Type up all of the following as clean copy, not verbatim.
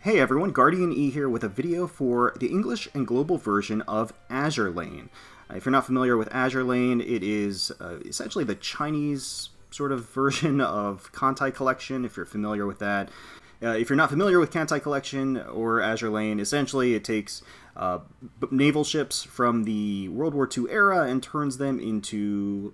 Hey everyone, GuardianE here with a video for the English and global version of Azur Lane. If you're not familiar with Azur Lane, it is essentially the Chinese sort of version of Kantai Collection, if you're familiar with that. If you're not familiar with Kantai Collection or Azur Lane, essentially it takes naval ships from the World War II era and turns them into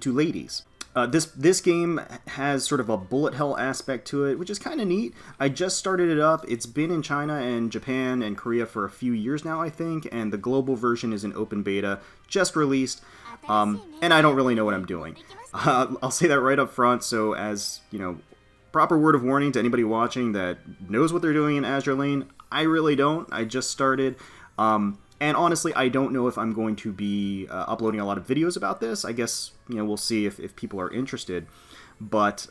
ladies. This game has sort of a bullet hell aspect to it, which is kind of neat. I just started it up. It's been in China and Japan and Korea for a few years now, I think, and the global version is in open beta, just released, and I don't really know what I'm doing. I'll say that right up front, so as, you know, proper word of warning to anybody watching that knows what they're doing in Azur Lane, I really don't. I just started. And honestly, I don't know if I'm going to be uploading a lot of videos about this. I guess, you know, we'll see if people are interested. But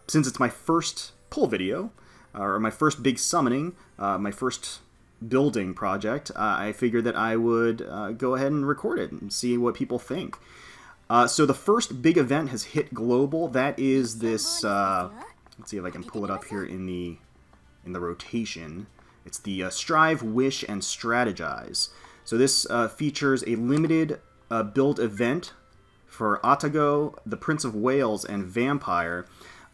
since it's my first pull video, or my first big summoning, my first building project, I figured that I would go ahead and record it and see what people think. So the first big event has hit global. That is this, let's see if I can pull it up here in the rotation. It's the Strive, Wish, and Strategize. So this features a limited build event for Atago, the Prince of Wales, and Vampire.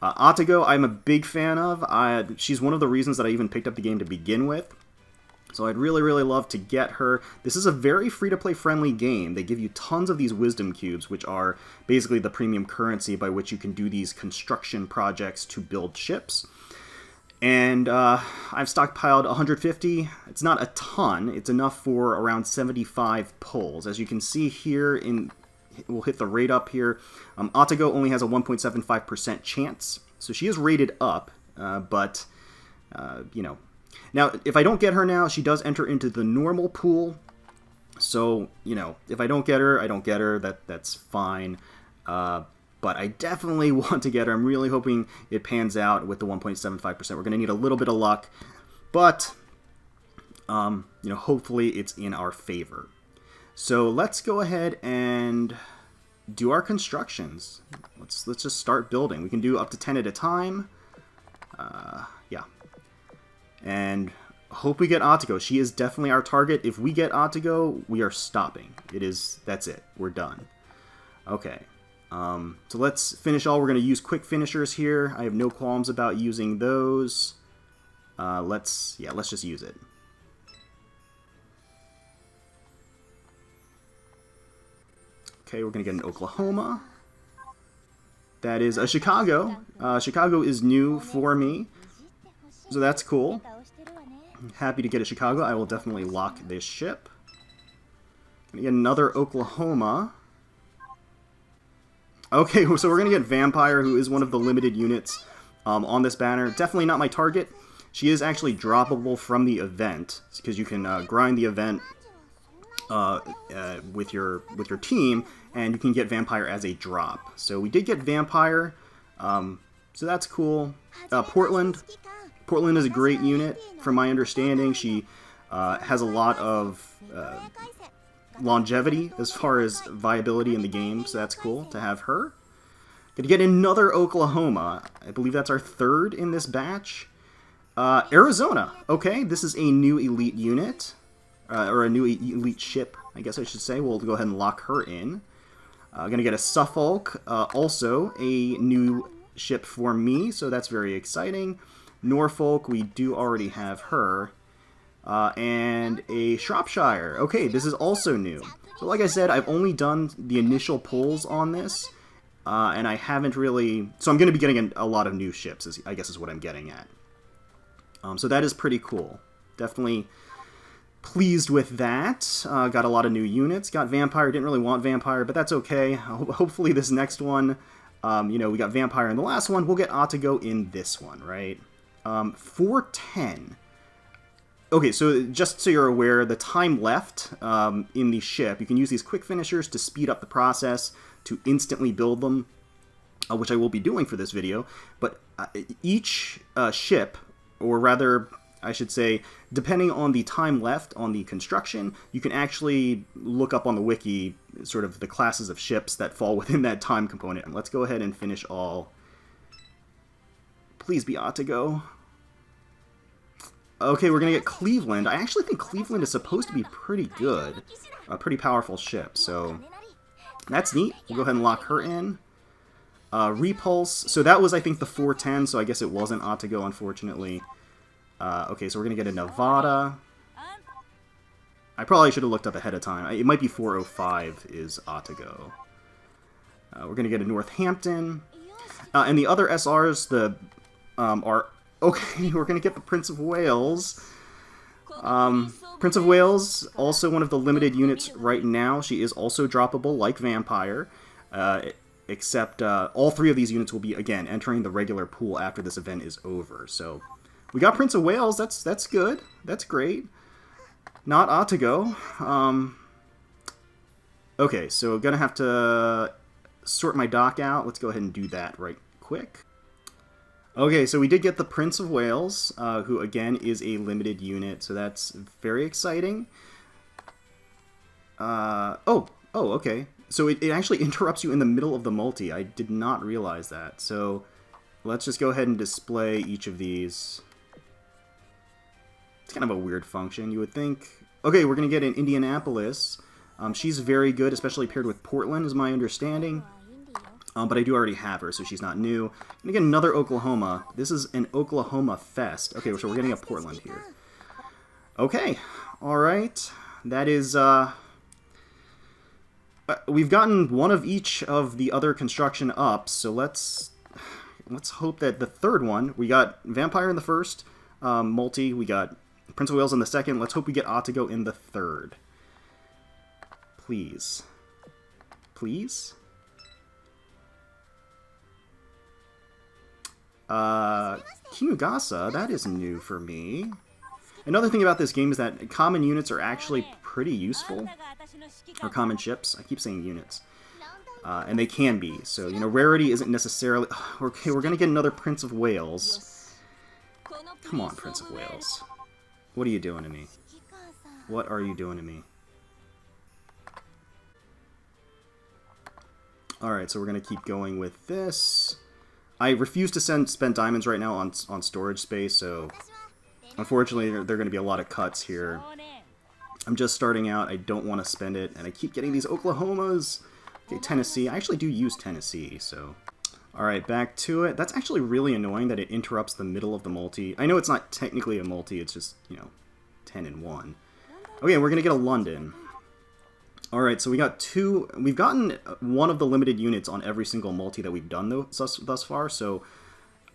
Atago I'm a big fan of. She's one of the reasons that I even picked up the game to begin with. So I'd really, really love to get her. This is a very free-to-play friendly game. They give you tons of these wisdom cubes, which are basically the premium currency by which you can do these construction projects to build ships. And I've stockpiled 150. It's not a ton. It's enough for around 75 pulls. As you can see here, we'll hit the rate up here. Atago only has a 1.75% chance, so she is rated up, but, you know. Now, if I don't get her now, she does enter into the normal pool, so, you know, if I don't get her, I don't get her. That's fine. But I definitely want to get her. I'm really hoping it pans out with the 1.75%. We're going to need a little bit of luck, but you know, hopefully it's in our favor. So let's go ahead and do our constructions. Let's just start building. We can do up to 10 at a time. Yeah, and hope we get Atago. She is definitely our target. If we get Atago, we are stopping. That's it. We're done. Okay. So let's finish all. We're going to use quick finishers here. I have no qualms about using those. Let's just use it. Okay, we're going to get an Oklahoma. That is a Chicago. Chicago is new for me, so that's cool. I'm happy to get a Chicago. I will definitely lock this ship. Gonna get another Oklahoma. Okay, so we're going to get Vampire, who is one of the limited units on this banner. Definitely not my target. She is actually droppable from the event, because you can grind the event with your team, and you can get Vampire as a drop. So we did get Vampire, so that's cool. Portland is a great unit, from my understanding. She has a lot of longevity as far as viability in the game, so that's cool to have her. Gonna get another Oklahoma. I believe that's our third in this batch. Arizona. Okay, this is a new elite unit, or a new elite ship, I guess I should say. We'll go ahead and lock her in. Gonna get a Suffolk, also a new ship for me, so that's very exciting. Norfolk, we do already have her. And a Shropshire. Okay, this is also new. So like I said, I've only done the initial pulls on this, and I haven't really... So I'm going to be getting a lot of new ships, I guess is what I'm getting at. So that is pretty cool. Definitely pleased with that. Got a lot of new units. Got Vampire. Didn't really want Vampire, but that's okay. Hopefully this next one, you know, we got Vampire in the last one. We'll get Atago in this one, right? 410. Okay, so just so you're aware, the time left in the ship, you can use these quick finishers to speed up the process, to instantly build them, which I will be doing for this video. But each ship, or rather, I should say, depending on the time left on the construction, you can actually look up on the wiki sort of the classes of ships that fall within that time component. Let's go ahead and finish all. Please be Atago. Okay, we're going to get Cleveland. I actually think Cleveland is supposed to be pretty good. A pretty powerful ship, so that's neat. We'll go ahead and lock her in. Repulse. So that was, I think, the 410, so I guess it wasn't Atago, unfortunately. Okay, so we're going to get a Nevada. I probably should have looked up ahead of time. It might be 405 is Atago. We're going to get a Northampton. And the other SRs are... Okay, we're going to get the Prince of Wales. Prince of Wales, also one of the limited units right now. She is also droppable like Vampire. Except all three of these units will be, again, entering the regular pool after this event is over. So we got Prince of Wales. That's good. That's great. Not Atago. Okay, so I'm going to have to sort my dock out. Let's go ahead and do that right quick. Okay, so we did get the Prince of Wales, who, again, is a limited unit, so that's very exciting. Oh, okay. So it actually interrupts you in the middle of the multi. I did not realize that. So let's just go ahead and display each of these. It's kind of a weird function, you would think. Okay, we're going to get an Indianapolis. She's very good, especially paired with Portland, is my understanding. But I do already have her, so she's not new. I'm going to get another Oklahoma. This is an Oklahoma Fest. Okay, so we're getting a Portland here. Okay, alright. That is, we've gotten one of each of the other construction up, so let's hope that the third one, we got Vampire in the first multi, we got Prince of Wales in the second, let's hope we get Atago in the third. Please. Please? Kinugasa, that is new for me. Another thing about this game is that common units are actually pretty useful. Or common ships. I keep saying units. And they can be. So, you know, rarity isn't necessarily... Okay, we're going to get another Prince of Wales. Come on, Prince of Wales. What are you doing to me? What are you doing to me? Alright, so we're going to keep going with this. I refuse to spend diamonds right now on storage space, so... Unfortunately, there are going to be a lot of cuts here. I'm just starting out, I don't want to spend it, and I keep getting these Oklahomas. Okay, Tennessee. I actually do use Tennessee, so... Alright, back to it. That's actually really annoying that it interrupts the middle of the multi. I know it's not technically a multi, it's just, you know, 10 and 1. Okay, we're going to get a London. Alright, so we got two... We've gotten one of the limited units on every single multi that we've done thus far, so...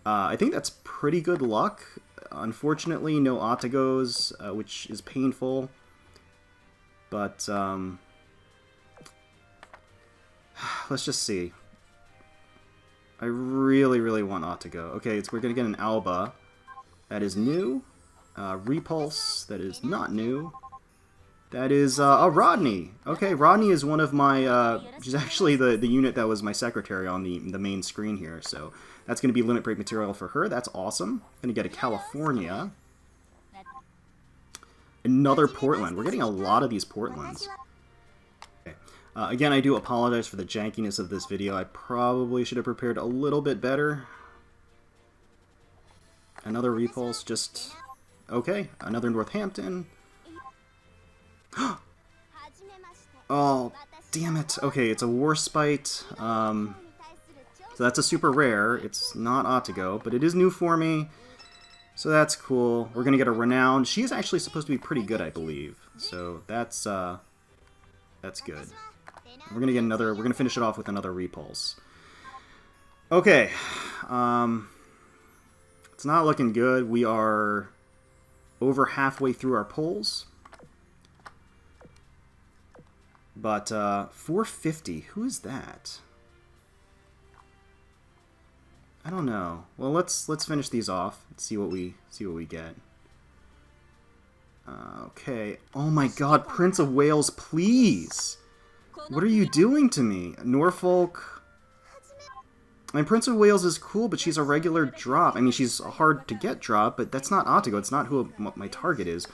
I think that's pretty good luck. Unfortunately, no Atagos, which is painful. But, let's just see. I really, really want Atago. Okay, we're going to get an Alba. That is new. Repulse. That is not new. That is, Rodney. Okay, Rodney is one of my, she's actually the unit that was my secretary on the main screen here, so that's going to be limit break material for her. That's awesome. Going to get a California. Another Portland. We're getting a lot of these Portlands. Okay. Again, I do apologize for the jankiness of this video. I probably should have prepared a little bit better. Another Repulse, just... Okay, another Northampton. Oh, damn it. Okay, it's a Warspite. So that's a super rare. It's not Atago, but it is new for me. So that's cool. We're gonna get a Renown. She is actually supposed to be pretty good, I believe. So that's good. We're gonna get another. We're gonna finish it off with another Repulse. Okay. It's not looking good. We are over halfway through our polls. But 450. Who is that? I don't know. Well, let's finish these off. Let's see what we get. Okay. Oh my God, Prince of Wales, please! What are you doing to me? Norfolk. I mean, Prince of Wales is cool, but she's a regular drop. I mean, she's a hard to get drop, but that's not Atago. It's not who my target is.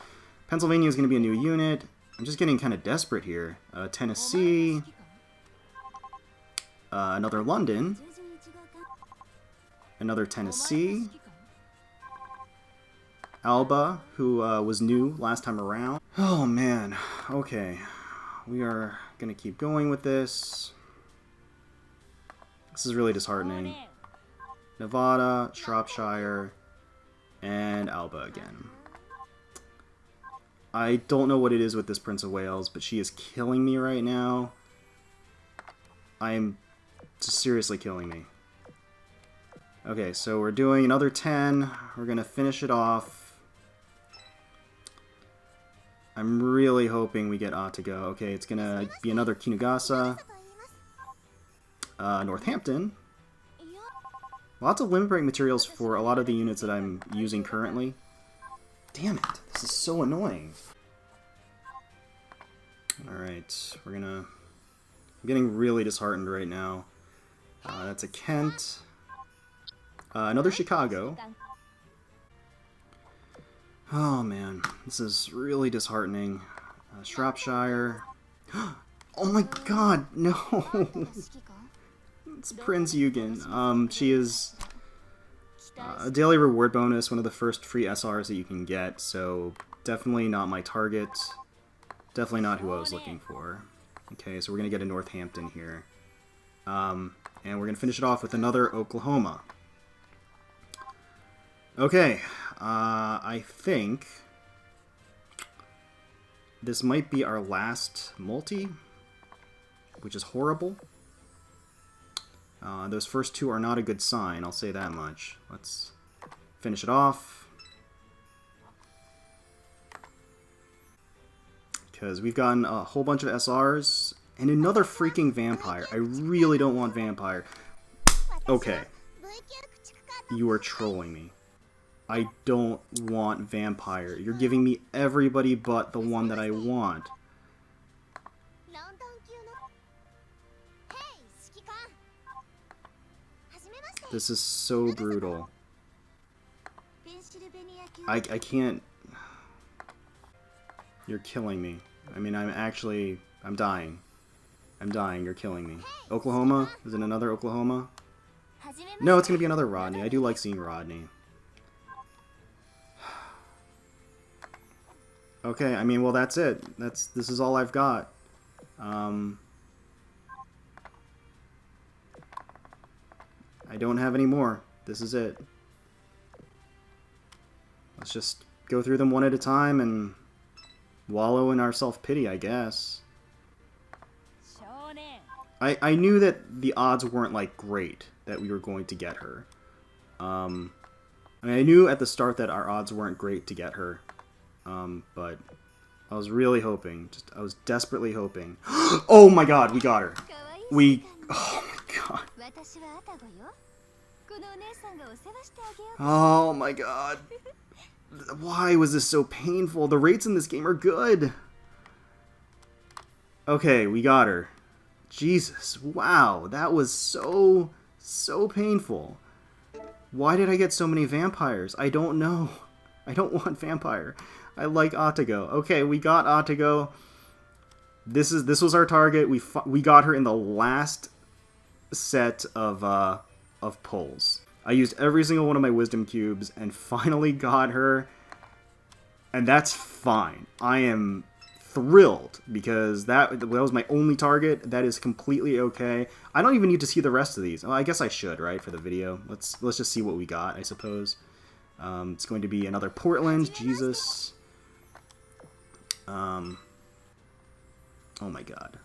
Pennsylvania is going to be a new unit. I'm just getting kind of desperate here. Tennessee. Another London. Another Tennessee. Alba, who was new last time around. Oh man, okay. We are gonna keep going with this. This is really disheartening. Nevada, Shropshire, and Alba again. I don't know what it is with this Prince of Wales, but she is killing me right now. I am just seriously killing me. Okay, so we're doing another 10. We're going to finish it off. I'm really hoping we get Atago. Okay, it's going to be another Kinugasa. Northampton. Lots of limit break materials for a lot of the units that I'm using currently. Damn it, this is so annoying. Alright, I'm getting really disheartened right now. That's a Kent. Another Chicago. Oh man, this is really disheartening. Shropshire. Oh my god, no! It's Prince Eugen. She is a daily reward bonus, one of the first free SRs that you can get, so definitely not my target. Definitely not who I was looking for. Okay, so we're going to get a Northampton here. And we're going to finish it off with another Oklahoma. Okay, I think this might be our last multi, which is horrible. Those first two are not a good sign, I'll say that much. Let's finish it off. Because we've gotten a whole bunch of SRs and another freaking vampire. I really don't want vampire. Okay. You are trolling me. I don't want vampire. You're giving me everybody but the one that I want. This is so brutal. I can't... You're killing me. I mean, I'm dying. I'm dying, you're killing me. Oklahoma? Is it another Oklahoma? No, it's gonna be another Rodney. I do like seeing Rodney. Okay, I mean, well, that's it. This is all I've got. I don't have any more. This is it. Let's just go through them one at a time and wallow in our self-pity, I guess. I knew that the odds weren't, like, great that we were going to get her. I mean, I knew at the start that our odds weren't great to get her. But I was really hoping. I was desperately hoping. Oh my god, we got her. Oh my god. Oh my god. Why was this so painful? The rates in this game are good. Okay, we got her. Jesus, wow, that was so painful. Why did I get so many vampires? I don't know. I don't want vampire. I like Atago. Okay, we got Atago. This was our target. We got her in the last set of pulls. I used every single one of my wisdom cubes and finally got her. And that's fine. I am thrilled because that was my only target. That is completely okay. I don't even need to see the rest of these. Well, I guess I should, right, for the video. Let's just see what we got, I suppose. It's going to be another Portland. Jesus. Oh my god.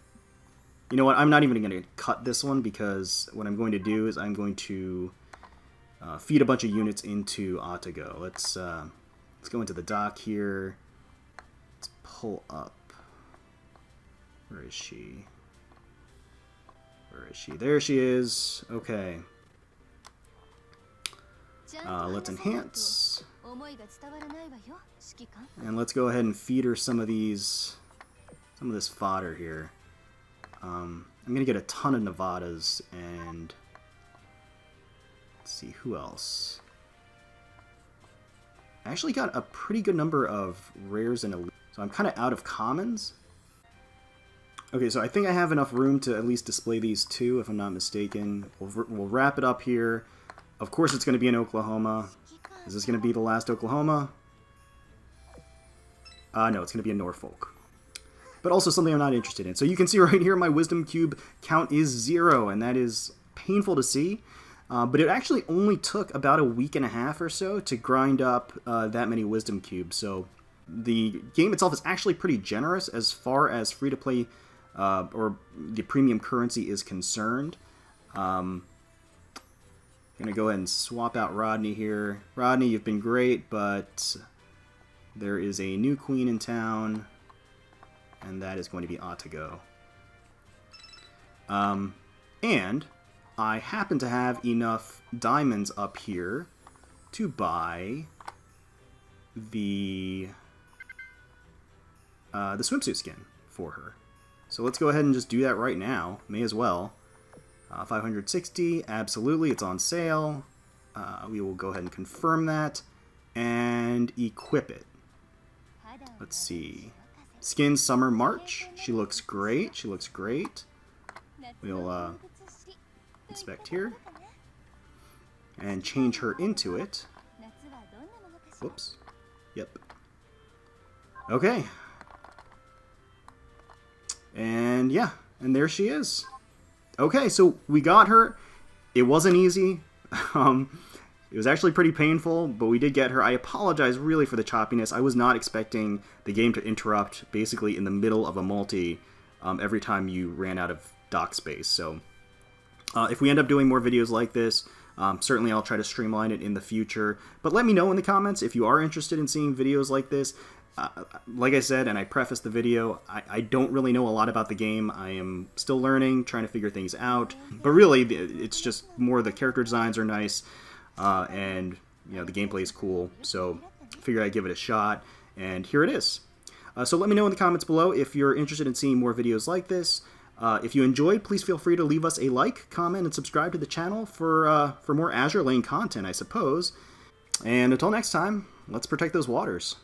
You know what? I'm not even going to cut this one because what I'm going to do is I'm going to feed a bunch of units into Atago. Let's go into the dock here. Let's pull up. Where is she? Where is she? There she is. Okay. Let's enhance. And let's go ahead and feed her some of this fodder here. I'm gonna get a ton of Nevadas and let's see who else. I actually got a pretty good number of rares and elite, so I'm kind of out of commons. Okay, so I think I have enough room to at least display these two, if I'm not mistaken. We'll wrap it up here. Of course, it's going to be in Oklahoma. Is this going to be the last Oklahoma? No, it's going to be a Norfolk. But also something I'm not interested in. So you can see right here my wisdom cube count is 0, and that is painful to see. But it actually only took about a week and a half or so to grind up that many wisdom cubes. So the game itself is actually pretty generous as far as free-to-play or the premium currency is concerned. I'm going to go ahead and swap out Rodney here. Rodney, you've been great, but there is a new queen in town, and that is going to be Atago. And I happen to have enough diamonds up here to buy the swimsuit skin for her. So let's go ahead and just do that right now. May as well. 560, absolutely, it's on sale. We will go ahead and confirm that and equip it. Let's see. Skin Summer March. She looks great. She looks great. We'll inspect here and change her into it. Whoops. Yep. Okay. And yeah, and there she is. Okay, so we got her. It wasn't easy. It was actually pretty painful, but we did get her. I apologize really for the choppiness. I was not expecting the game to interrupt basically in the middle of a multi every time you ran out of dock space. So if we end up doing more videos like this, certainly I'll try to streamline it in the future. But let me know in the comments if you are interested in seeing videos like this. Like I said, and I prefaced the video, I don't really know a lot about the game. I am still learning, trying to figure things out. But really, it's just more the character designs are nice, and you know the gameplay is cool. So I figured I'd give it a shot, and here it is. So let me know in the comments below if you're interested in seeing more videos like this. If you enjoyed, please feel free to leave us a like, comment, and subscribe to the channel for more Azur Lane content, I suppose. And until next time, let's protect those waters.